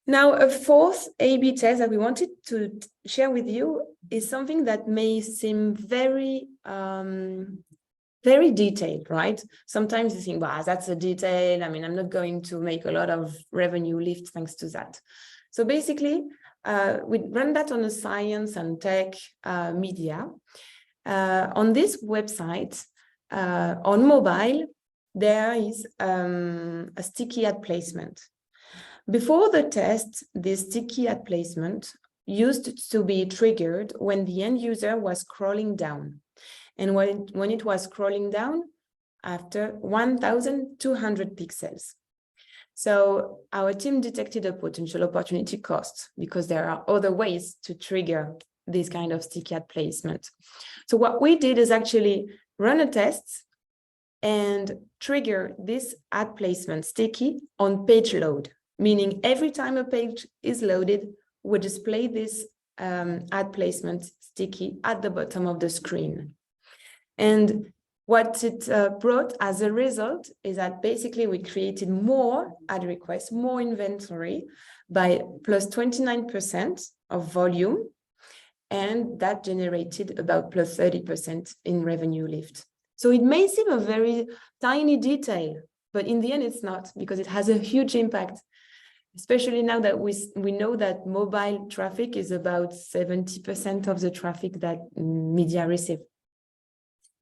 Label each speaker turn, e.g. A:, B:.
A: Now, a fourth A/B test that we wanted to share with you is something that may seem very, very detailed, right? Sometimes you think, wow, that's a detail. I mean, I'm not going to make a lot of revenue lift thanks to that. So basically, we run that on a science and tech media. On this website, on mobile, there is a sticky ad placement. Before the test, this sticky ad placement used to be triggered when the end user was scrolling down. And when it was scrolling down after 1,200 pixels. So our team detected a potential opportunity cost because there are other ways to trigger this kind of sticky ad placement. So what we did is actually run a test and trigger this ad placement sticky on page load, meaning every time a page is loaded, we display this ad placement sticky at the bottom of the screen. And what it brought as a result is that basically we created more ad requests, more inventory by plus 29% of volume, and that generated about plus 30% in revenue lift. So it may seem a very tiny detail, but in the end it's not, because it has a huge impact, especially now that we know that mobile traffic is about 70% of the traffic that media receive.